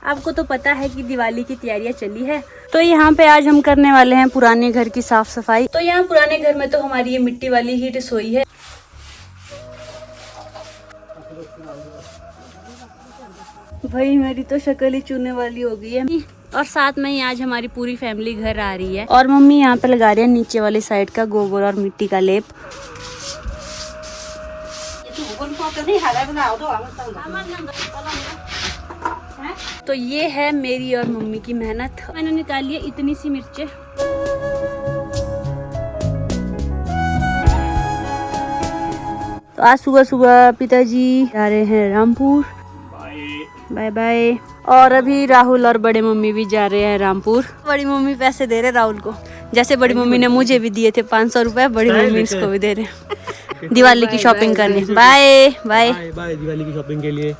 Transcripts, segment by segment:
आपको तो पता है कि दिवाली की तैयारियां चली है, तो यहाँ पे आज हम करने वाले हैं पुराने घर की साफ सफाई। तो यहाँ पुराने घर में तो हमारी ये मिट्टी वाली ही रसोई है। भाई मेरी तो शक्ल ही चूने वाली हो गई है। और साथ में ही आज हमारी पूरी फैमिली घर आ रही है और मम्मी यहाँ पे लगा रही है नीचे वाली साइड का गोबर और मिट्टी का लेप। तो ये है मेरी और मम्मी की मेहनत। मैंने निकाली है इतनी सी मिर्चें। तो आज सुबह सुबह पिताजी जा रहे हैं रामपुर। Bye bye. और अभी राहुल और बड़े मम्मी भी जा रहे हैं रामपुर। बड़ी मम्मी पैसे दे रहे राहुल को, जैसे बड़ी मम्मी ने मुझे भी दिए थे 500 रुपए, बड़ी मम्मी इसको भी दे रहे हैं दिवाली की शॉपिंग करने। बाय बाय बाय दिवाली की शॉपिंग के लिए।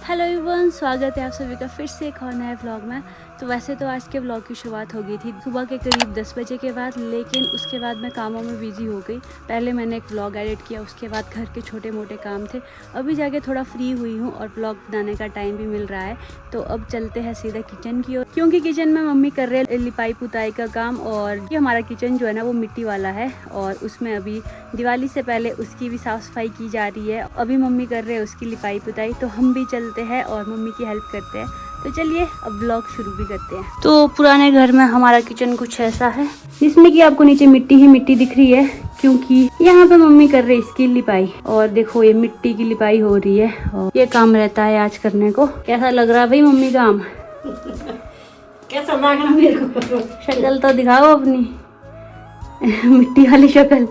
हेलो एवरीवन, स्वागत है आप सभी का फिर से एक और नए व्लॉग में। तो वैसे तो आज के व्लॉग की शुरुआत हो गई थी सुबह के करीब 10 बजे के बाद, लेकिन उसके बाद मैं कामों में बिजी हो गई। पहले मैंने एक व्लॉग एडिट किया, उसके बाद घर के छोटे मोटे काम थे। अभी जाके थोड़ा फ्री हुई हूँ और व्लॉग बनाने का टाइम भी मिल रहा है। तो अब चलते हैं सीधा किचन की ओर, क्योंकि किचन में मम्मी कर रहे हैं लिपाई पुताई का काम। और ये हमारा किचन जो है ना वो मिट्टी वाला है और उसमें अभी दिवाली से पहले उसकी भी साफ़ सफाई की जा रही है। अभी मम्मी कर रहे हैं उसकी लिपाई पुताई, तो हम भी चलते हैं और मम्मी की हेल्प करते हैं। तो चलिए अब ब्लॉग शुरू भी करते हैं। तो पुराने घर में हमारा किचन कुछ ऐसा है, जिसमें कि आपको नीचे मिट्टी ही मिट्टी दिख रही है, क्योंकि यहाँ पे मम्मी कर रही है इसकी लिपाई। और देखो ये मिट्टी की लिपाई हो रही है और ये काम रहता है आज करने को। कैसा लग रहा है भाई मम्मी काम? कैसा लग रहा मेरे को? शक्ल तो दिखाओ अपनी मिट्टी वाली शक्ल।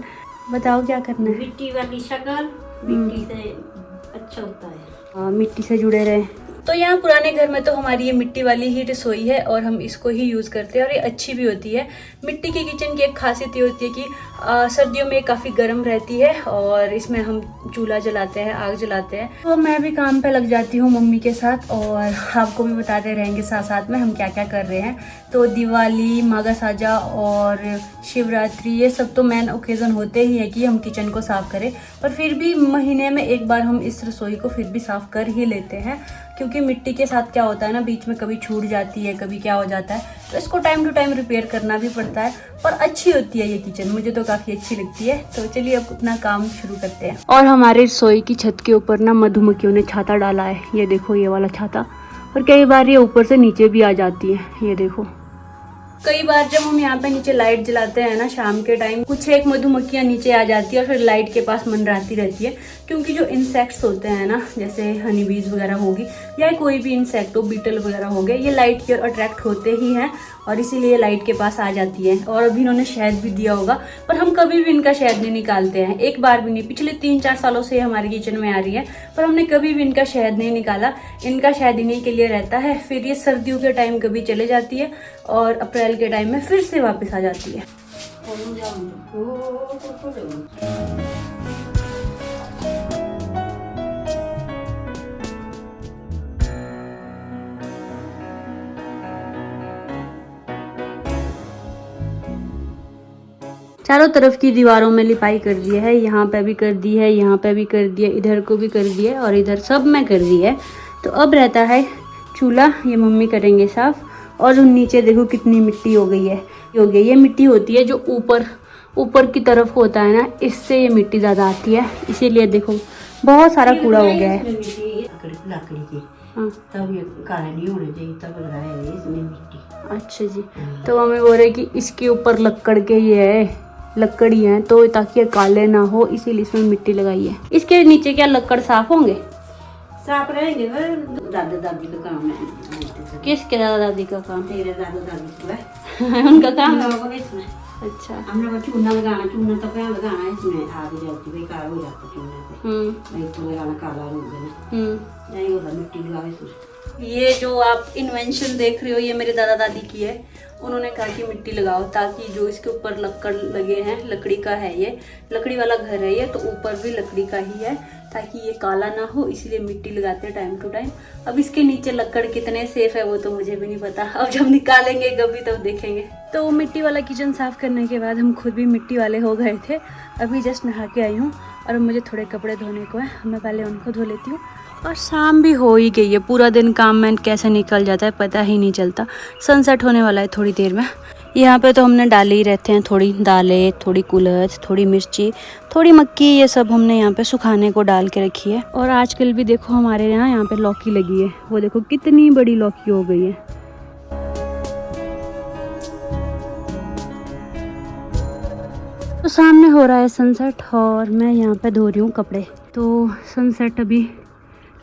बताओ क्या करना है? मिट्टी वाली शक्ल मिट्टी से अच्छा होता है। मिट्टी से जुड़े रहे। तो यहाँ पुराने घर में तो हमारी ये मिट्टी वाली ही रसोई है और हम इसको ही यूज़ करते हैं और ये अच्छी भी होती है। मिट्टी की किचन की एक खासियत ये होती है कि सर्दियों में काफ़ी गर्म रहती है और इसमें हम चूल्हा जलाते हैं, आग जलाते हैं। तो मैं भी काम पे लग जाती हूँ मम्मी के साथ और आपको भी बताते रहेंगे साथ साथ में हम क्या क्या कर रहे हैं। तो दिवाली, माघा साजा और शिवरात्रि ये सब तो मेन ओकेज़न होते ही है कि हम किचन को साफ़ करें, पर फिर भी महीने में एक बार हम इस रसोई को फिर भी साफ़ कर ही लेते हैं, क्योंकि मिट्टी के साथ क्या होता है ना, बीच में कभी छूट जाती है, कभी क्या हो जाता है, तो इसको टाइम टू टाइम रिपेयर करना भी पड़ता है। पर अच्छी होती है ये किचन, मुझे तो काफ़ी अच्छी लगती है। तो चलिए अब अपना काम शुरू करते हैं। और हमारे रसोई की छत के ऊपर ना मधुमक्खियों ने छाता डाला है, ये देखो ये वाला छाता। और कई बार ये ऊपर से नीचे भी आ जाती है, ये देखो। कई बार जब हम यहाँ पे नीचे लाइट जलाते हैं ना शाम के टाइम, कुछ एक मधुमक्खियाँ नीचे आ जाती है और फिर लाइट के पास मंडराती रहती है, क्योंकि जो इंसेक्ट्स होते हैं ना, जैसे हनी बीज वगैरह होगी या कोई भी इंसेक्ट हो, बीटल वगैरह हो गए, ये लाइट की ओर अट्रैक्ट होते ही हैं और इसीलिए लाइट के पास आ जाती है। और अभी इन्होंने शहद भी दिया होगा, पर हम कभी भी इनका शहद नहीं निकालते हैं, एक बार भी नहीं। पिछले 3-4 सालों से हमारे किचन में आ रही है, पर हमने कभी भी इनका शहद नहीं निकाला। इनका शहद इन्हीं के लिए रहता है। फिर ये सर्दियों के टाइम कभी चले जाती है और अप्रैल के टाइम में फिर से वापस आ जाती है। चारों तरफ की दीवारों में लिपाई कर दी है, यहाँ पे भी कर दी है, यहाँ पे भी कर दी है, इधर को भी कर दी है और इधर सब में कर दी है। तो अब रहता है चूल्हा, ये मम्मी करेंगे साफ। और नीचे देखो कितनी मिट्टी हो गई है। ये मिट्टी होती है जो ऊपर की तरफ होता है ना, इससे ये मिट्टी ज़्यादा आती है, इसीलिए देखो बहुत सारा कूड़ा हो गया है। लकड़ी की हाँ तब ये काला नहीं होना चाहिए, तब लगाया है इसमें मिट्टी। अच्छा जी। तो मम्मी बोल रहे कि इसके ऊपर लकड़ के ये है, लकड़ी है, तो ताकि ये काले ना हो इसीलिए इसमें मिट्टी लगाई है। इसके नीचे क्या लकड़ साफ होंगे? साफ रहेंगे। दादा दादी का काम है। किसके दादा दादी का काम? तेरे दादा दादी को है उनका काम है। लोगों ने इसमें। अच्छा। हमने चूना लगाना, चूना तो क्या लगाना है इसमें, आग जलती बेकार हो जाता चूना से। तो लगाना काला हो गया, नहीं होता मिट्टी लगावे तो। ये जो आप इन्वेंशन देख रहे हो ये मेरे दादा दादी की है। उन्होंने कहा कि मिट्टी लगाओ ताकि जो इसके ऊपर लकड़ लगे हैं, लकड़ी का है, ये लकड़ी वाला घर है ये, तो ऊपर भी लकड़ी का ही है ताकि ये काला ना हो, इसीलिए मिट्टी लगाते हैं टाइम टू टाइम। अब इसके नीचे लकड़ कितने सेफ है वो तो मुझे भी नहीं पता, अब जब निकालेंगे कभी तब देखेंगे। तो मिट्टी वाला किचन साफ करने के बाद हम खुद भी मिट्टी वाले हो गए थे। अभी जस्ट नहा के आई हूँ और अब मुझे थोड़े कपड़े धोने को है, मैं पहले उनको धो लेती हूँ और शाम भी हो ही गई है, पूरा दिन काम में कैसे निकल जाता है पता ही नहीं चलता। सनसेट होने वाला है थोड़ी देर में। यहाँ पे तो हमने डाले ही रहते हैं, थोड़ी दालें, थोड़ी कुलथ, थोड़ी मिर्ची, थोड़ी मक्की, ये सब हमने यहाँ पे सुखाने को डाल के रखी है। और आजकल भी देखो हमारे यहाँ पे लौकी लगी है, वो देखो कितनी बड़ी लौकी हो गई है। तो सामने हो रहा है सनसेट और मैं यहाँ पे धो रही हूँ कपड़े। तो सनसेट अभी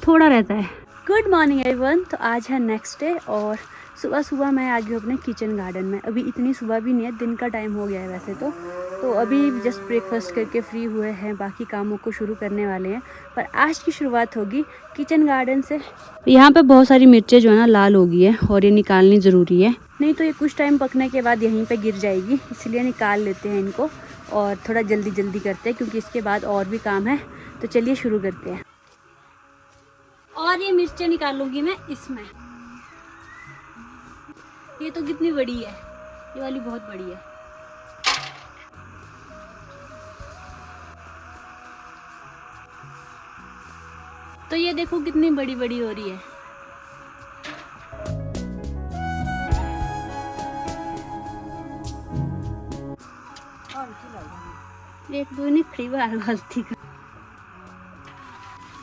थोड़ा रहता है। Good morning everyone. तो आज है नेक्स्ट डे और सुबह सुबह मैं आ गई हूँ अपने किचन गार्डन में। अभी इतनी सुबह भी नहीं है, दिन का टाइम हो गया है वैसे तो अभी जस्ट ब्रेकफास्ट करके फ्री हुए हैं, बाकी कामों को शुरू करने वाले हैं। पर आज की शुरुआत होगी किचन गार्डन से। यहाँ पे बहुत सारी मिर्चें जो है ना लाल हो गई है और ये निकालनी ज़रूरी है, नहीं तो ये कुछ टाइम पकने के बाद यहीं पे गिर जाएगी, इसलिए निकाल लेते हैं इनको और थोड़ा जल्दी जल्दी करते हैं क्योंकि इसके बाद और भी काम है। तो चलिए शुरू करते हैं। और ये मिर्चें निकालूंगी मैं इसमें। ये तो कितनी बड़ी है, ये वाली बहुत बड़ी है। तो ये देखो कितनी बड़ी बड़ी हो रही है। एक दो ने खड़ी बार गलती कर।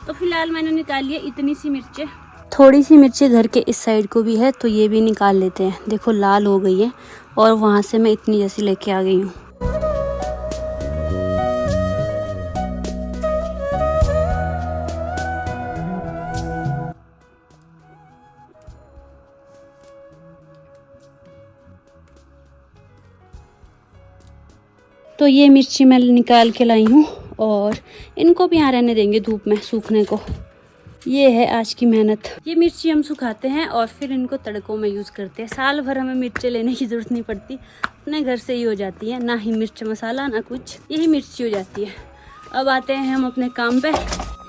तो फिलहाल मैंने निकाली है इतनी सी मिर्चें। थोड़ी सी मिर्ची घर के इस साइड को भी है तो ये भी निकाल लेते हैं। देखो लाल हो गई है और वहाँ से मैं इतनी जैसी लेके आ गई हूँ। तो ये मिर्ची मैं निकाल के लाई हूँ और इनको भी यहाँ रहने देंगे धूप में सूखने को। ये है आज की मेहनत। ये मिर्ची हम सुखाते हैं और फिर इनको तड़कों में यूज़ करते हैं। साल भर हमें मिर्ची लेने की ज़रूरत नहीं पड़ती, अपने घर से ही हो जाती है, ना ही मिर्च मसाला ना कुछ, यही मिर्ची हो जाती है। अब आते हैं हम अपने काम पे,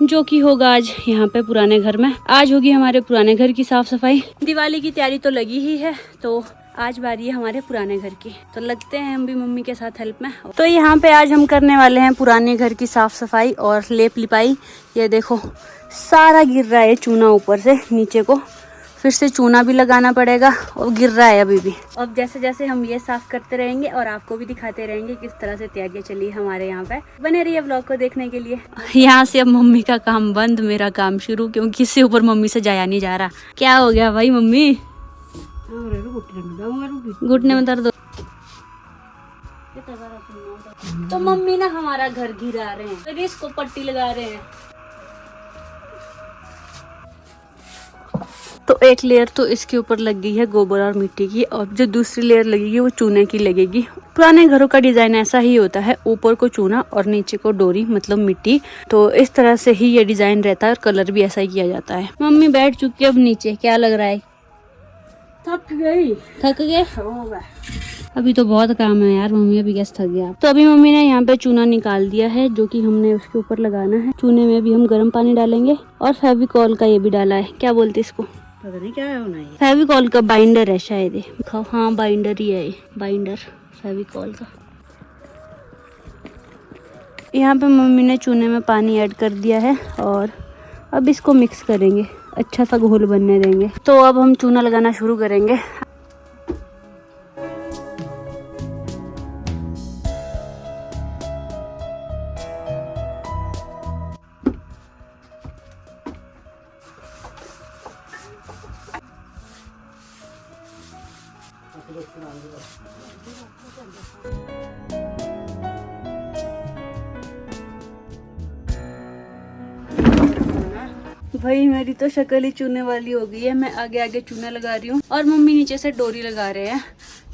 जो कि होगा आज यहाँ पे पुराने घर में। आज होगी हमारे पुराने घर की साफ़ सफाई। दिवाली की तैयारी तो लगी ही है, तो आज बारी है हमारे पुराने घर की। तो लगते हैं हम भी मम्मी के साथ हेल्प में। तो यहाँ पे आज हम करने वाले हैं पुराने घर की साफ सफाई और लेप लिपाई। ये देखो सारा गिर रहा है चूना ऊपर से नीचे को, फिर से चूना भी लगाना पड़ेगा और गिर रहा है अभी भी। अब जैसे जैसे हम ये साफ करते रहेंगे और आपको भी दिखाते रहेंगे किस तरह से तैयारियां चली हमारे यहाँ पे। बने रहिए व्लॉग को देखने के लिए। यहाँ से अब मम्मी का काम बंद, मेरा काम शुरू, क्योंकि इससे ऊपर मम्मी से जाया नहीं जा रहा। क्या हो गया भाई मम्मी? घुटने में दर्द। तो मम्मी ना हमारा घर गिरा रहे हैं, फिर इसको पट्टी लगा रहे हैं। तो एक लेयर तो इसके ऊपर लग गई है गोबर और मिट्टी की, और जो दूसरी लेयर लगेगी वो चूने की लगेगी। पुराने घरों का डिजाइन ऐसा ही होता है, ऊपर को चूना और नीचे को डोरी मतलब मिट्टी। तो इस तरह से ही ये डिजाइन रहता है और कलर भी ऐसा ही किया जाता है। मम्मी बैठ चुकी है अब नीचे, क्या लग रहा है? थक गई। थक गए? अभी तो बहुत काम है यार, मम्मी अभी कैसे थक गया। तो अभी मम्मी ने यहाँ पे चूना निकाल दिया है जो कि हमने उसके ऊपर लगाना है। चूने में भी हम गर्म पानी डालेंगे और फेविकॉल का ये भी डाला है, क्या बोलते इसको, पता नहीं क्या है होना है। फेविकॉल का बाइंडर है शायद ये। हाँ बाइंडर ही है ये, बाइंडर फेविकॉल का। यहाँ पे मम्मी ने चूने में पानी ऐड कर दिया है और अब इसको मिक्स करेंगे, अच्छा सा घोल बनने देंगे। तो अब हम चूना लगाना शुरू करेंगे। भाई मेरी तो शक्ल ही चूने वाली हो गई है। मैं आगे आगे चूना लगा रही हूँ और मम्मी नीचे से डोरी लगा रहे हैं।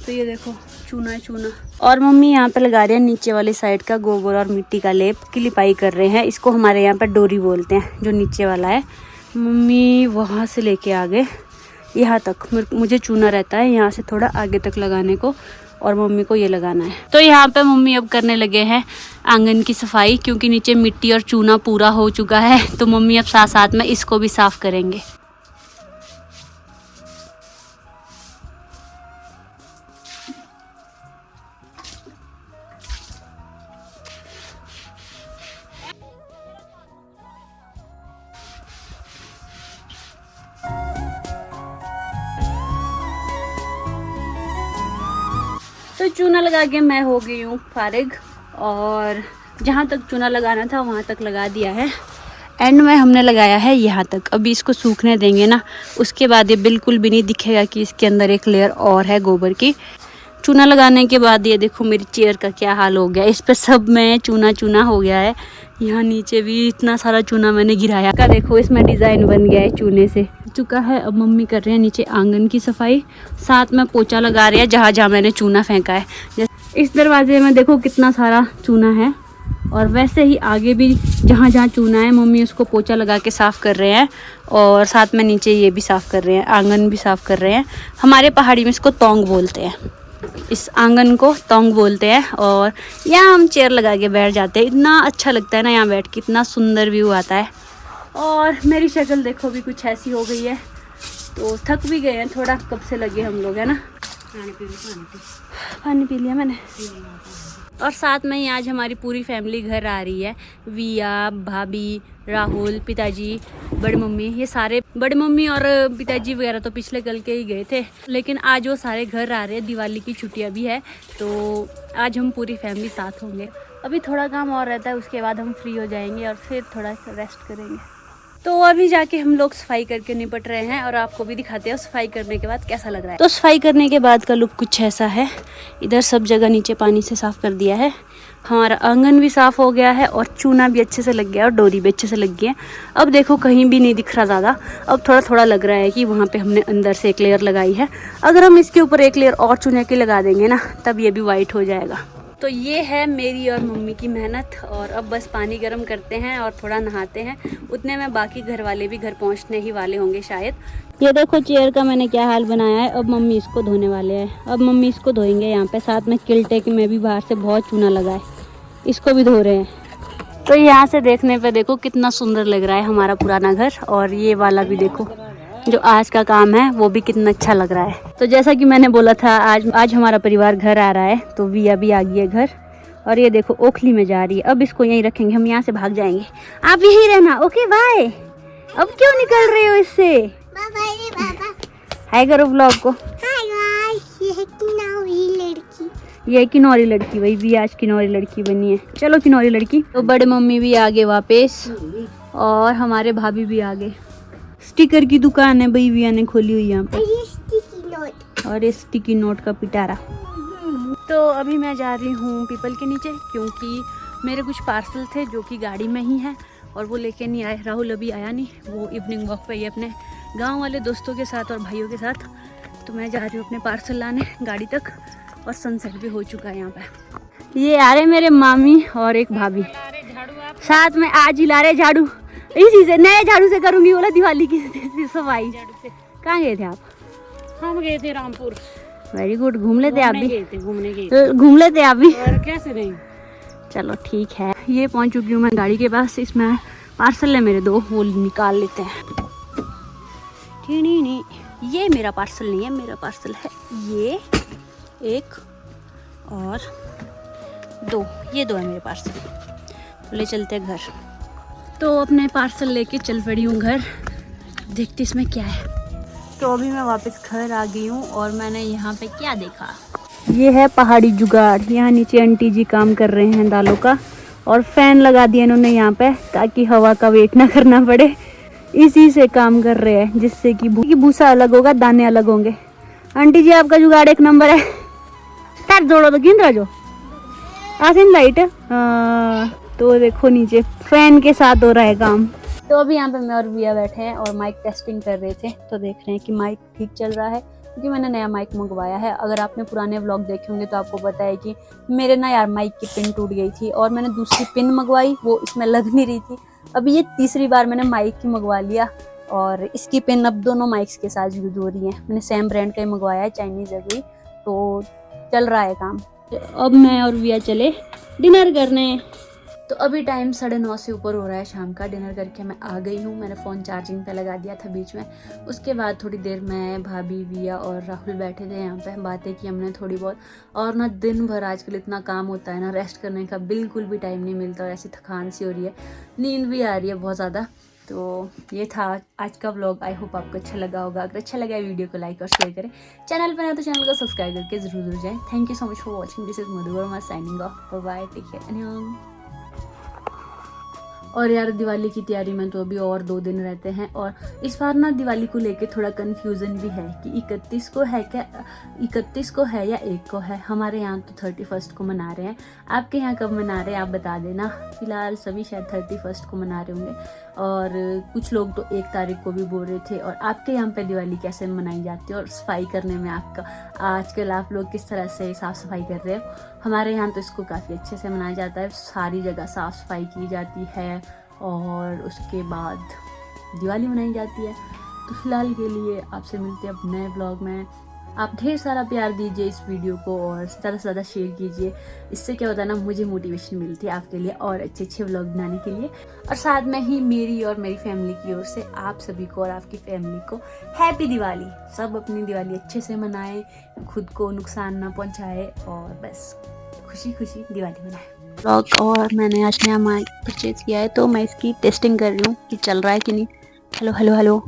तो ये देखो चूना है चूना, और मम्मी यहाँ पे लगा रहे हैं नीचे वाली साइड का गोबर और मिट्टी का लेप की लिपाई कर रहे हैं। इसको हमारे यहाँ पर डोरी बोलते हैं, जो नीचे वाला है। मम्मी वहाँ से लेके आ गए यहाँ तक, मुझे चूना रहता है यहाँ से थोड़ा आगे तक लगाने को, और मम्मी को ये लगाना है। तो यहाँ पे मम्मी अब करने लगे हैं आंगन की सफाई, क्योंकि नीचे मिट्टी और चूना पूरा हो चुका है। तो मम्मी अब साथ साथ में इसको भी साफ करेंगे। तो चूना लगा के मैं हो गई हूँ फारिग, और जहाँ तक चूना लगाना था वहाँ तक लगा दिया है। एंड में हमने लगाया है यहाँ तक। अभी इसको सूखने देंगे ना, उसके बाद ये बिल्कुल भी नहीं दिखेगा कि इसके अंदर एक लेयर और है गोबर की। चूना लगाने के बाद ये देखो मेरी चेयर का क्या हाल हो गया, इस पे सब में चूना चूना हो गया है। यहाँ नीचे भी इतना सारा चूना मैंने गिराया का, देखो इसमें डिज़ाइन बन गया है चूने से चुका है। अब मम्मी कर रहे हैं नीचे आंगन की सफाई, साथ में पोछा लगा रहे हैं जहाँ जहाँ मैंने चूना फेंका है। इस दरवाजे में देखो कितना सारा चूना है, और वैसे ही आगे भी जहाँ जहाँ चूना है मम्मी उसको पोछा लगा के साफ़ कर रहे हैं, और साथ में नीचे ये भी साफ़ कर रहे हैं, आंगन भी साफ़ कर रहे हैं। हमारे पहाड़ी में इसको तोंग बोलते हैं, इस आंगन को तोंग बोलते हैं। और यहाँ हम चेयर लगा के बैठ जाते हैं, इतना अच्छा लगता है ना यहाँ बैठ के, इतना सुंदर व्यू आता है। और मेरी शक्ल देखो भी कुछ ऐसी हो गई है, तो थक भी गए हैं थोड़ा, कब से लगे हम लोग है ना। पानी पी लिया मैंने। और साथ में ही आज हमारी पूरी फैमिली घर आ रही है, विया, भाभी, राहुल, पिताजी, बड़ी मम्मी, ये सारे। बड़ी मम्मी और पिताजी वगैरह तो पिछले कल के ही गए थे, लेकिन आज वो सारे घर आ रहे हैं। दिवाली की छुट्टियां भी है, तो आज हम पूरी फैमिली साथ होंगे। अभी थोड़ा काम और रहता है, उसके बाद हम फ्री हो जाएंगे और फिर थोड़ा रेस्ट करेंगे। तो अभी जाके हम लोग सफाई करके निपट रहे हैं, और आपको भी दिखाते हैं सफाई करने के बाद कैसा लग रहा है। तो सफाई करने के बाद का लुक कुछ ऐसा है। इधर सब जगह नीचे पानी से साफ़ कर दिया है, हमारा आंगन भी साफ़ हो गया है, और चूना भी अच्छे से लग गया, और डोरी भी अच्छे से लग गई है। अब देखो कहीं भी नहीं दिख रहा ज़्यादा, अब थोड़ा थोड़ा लग रहा है कि वहाँ पे हमने अंदर से एक लेयर लगाई है। अगर हम इसके ऊपर एक लेयर और चूने की लगा देंगे ना, तब ये भी वाइट हो जाएगा। तो ये है मेरी और मम्मी की मेहनत, और अब बस पानी गर्म करते हैं और थोड़ा नहाते हैं। उतने में बाकी घर वाले भी घर पहुंचने ही वाले होंगे शायद। ये देखो चेयर का मैंने क्या हाल बनाया है। अब मम्मी इसको धोने वाले हैं, अब मम्मी इसको धोएंगे यहाँ पे। साथ में किल्टे की में भी बाहर से बहुत चूना लगा है, इसको भी धो रहे हैं। तो यहाँ से देखने पे देखो कितना सुंदर लग रहा है हमारा पुराना घर, और ये वाला भी देखो जो आज का काम है वो भी कितना अच्छा लग रहा है। तो जैसा कि मैंने बोला था, आज हमारा परिवार घर आ रहा है, तो विया भी आ गई है घर, और ये देखो ओखली में जा रही है। अब इसको यहीं रखेंगे, हम यहाँ से भाग जाएंगे। आप यहीं रहना, ओके बाय। अब क्यों निकल रहे हो इससे? हाय करो व्लॉग को। ये किनौरी लड़की, वही भी आज किनौरी लड़की बनी है। चलो किनौरी लड़की। तो बड़े मम्मी भी आ गए वापस, और हमारे भाभी भी आ गए। स्टिकर की दुकान है भाई विया ने खोली हुई यहाँ पे, और ये स्टिकी नोट का पिटारा। तो अभी मैं जा रही हूँ पीपल के नीचे, क्योंकि मेरे कुछ पार्सल थे जो कि गाड़ी में ही है, और वो लेके नहीं आए। राहुल अभी आया नहीं, वो इवनिंग वॉक पे ही अपने गांव वाले दोस्तों के साथ और भाइयों के साथ। तो मैं जा रही हूँ अपने पार्सल लाने गाड़ी तक, और सनसेट भी हो चुका है यहाँ पे। ये आ रहे मेरे मामी और एक भाभी साथ में, आज ही ला रहे झाड़ू। इसी से नए झाड़ू से करूंगी बोला दिवाली की सफाई। कहाँ गए थे आप? हम गए थे रामपुर। वेरी गुड, घूम लेते आप भी? घूम लेते आप भी? और कैसे नहीं। चलो ठीक है। ये पहुंच चुकी हूँ मैं गाड़ी के पास। इसमें पार्सल है मेरे दो, वो निकाल लेते हैं। नहीं, ये मेरा पार्सल नहीं है, मेरा पार्सल है ये एक और दो, ये दो है मेरे पार्सल। तो ले चलते हैं घर। तो अपने पार्सल लेके चल पड़ी हूँ घर, देखते इसमें क्या है। तो अभी मैं वापस घर आ गई हूँ, और मैंने यहाँ पे क्या देखा, ये है पहाड़ी जुगाड़। यहाँ नीचे आंटी जी काम कर रहे हैं दालों का, और फैन लगा दिया इन्होंने यहाँ पे, ताकि हवा का वेट ना करना पड़े। इसी से काम कर रहे हैं, जिससे कि भूसा अलग होगा, दाने अलग होंगे। आंटी जी आपका जुगाड़ एक नंबर है। स्टार्ट जोड़ो तो गिन जो आसिन लाइट। तो देखो नीचे फैन के साथ हो रहा है काम। तो अभी यहाँ पे मैं और विया बैठे हैं और माइक टेस्टिंग कर रहे थे, तो देख रहे हैं कि माइक ठीक चल रहा है, क्योंकि मैंने नया माइक मंगवाया है। अगर आपने पुराने व्लॉग देखे होंगे तो आपको पता है कि मेरे ना यार माइक की पिन टूट गई थी, और मैंने दूसरी पिन मंगवाई, वो इसमें लग नहीं रही थी। अभी ये तीसरी बार मैंने माइक की मंगवा लिया, और इसकी पिन अब दोनों माइक्स के साथ यूज हो रही है। मैंने सेम ब्रांड का ही मंगवाया है, चाइनीज है कोई, तो चल रहा है काम। तो अब मैं और विया चले डिनर करने। तो अभी टाइम 9:30 से ऊपर हो रहा है शाम का। डिनर करके मैं आ गई हूँ। मैंने फ़ोन चार्जिंग पे लगा दिया था बीच में। उसके बाद थोड़ी देर मैं, भाभी, विया और राहुल बैठे थे यहाँ पे, बातें की हमने थोड़ी बहुत। और ना दिन भर आजकल इतना काम होता है ना, रेस्ट करने का बिल्कुल भी टाइम नहीं मिलता, और ऐसी थकान सी हो रही है, नींद भी आ रही है बहुत ज़्यादा। तो ये था आज का व्लॉग। आई होप आपको अच्छा लगा होगा। अगर अच्छा लगा वीडियो को लाइक और शेयर करें, चैनल पर ना तो चैनल को सब्सक्राइब करके जरूर जाएं। Thank you so much for watching. This is Madhu Verma signing off. Bye, take care, अन्यम। और यार दिवाली की तैयारी में तो अभी और 2 दिन रहते हैं, और इस बार ना दिवाली को लेके थोड़ा कन्फ्यूज़न भी है कि 31 को है क्या, 31 को है या 1 को है। हमारे यहाँ तो 31 को मना रहे हैं। आपके यहाँ कब मना रहे हैं आप बता देना। फिलहाल सभी शायद 31 को मना रहे होंगे, और कुछ लोग तो 1 तारीख को भी बोल रहे थे। और आपके यहाँ पे दिवाली कैसे मनाई जाती है, और सफाई करने में आपका आजकल आप लोग किस तरह से साफ़ सफाई कर रहे हो। हमारे यहाँ तो इसको काफ़ी अच्छे से मनाया जाता है। सारी जगह साफ़ सफाई की जाती है और उसके बाद दिवाली मनाई जाती है। तो फिलहाल के लिए आपसे मिलते हैं अब नए ब्लॉग में। आप ढेर सारा प्यार दीजिए इस वीडियो को और ज़्यादा से ज़्यादा शेयर कीजिए। इससे क्या होता है ना, मुझे मोटिवेशन मिलती है आपके लिए और अच्छे अच्छे व्लॉग बनाने के लिए। और साथ में ही मेरी और मेरी फैमिली की ओर से आप सभी को और आपकी फैमिली को हैप्पी दिवाली। सब अपनी दिवाली अच्छे से मनाएं, खुद को नुकसान ना पहुंचाए, और बस खुशी खुशी दिवाली मनाएं। व्लॉग और मैंने आज नया माइक परचेज किया है, तो मैं इसकी टेस्टिंग कर रही हूँ कि चल रहा है कि नहीं। Hello hello hello.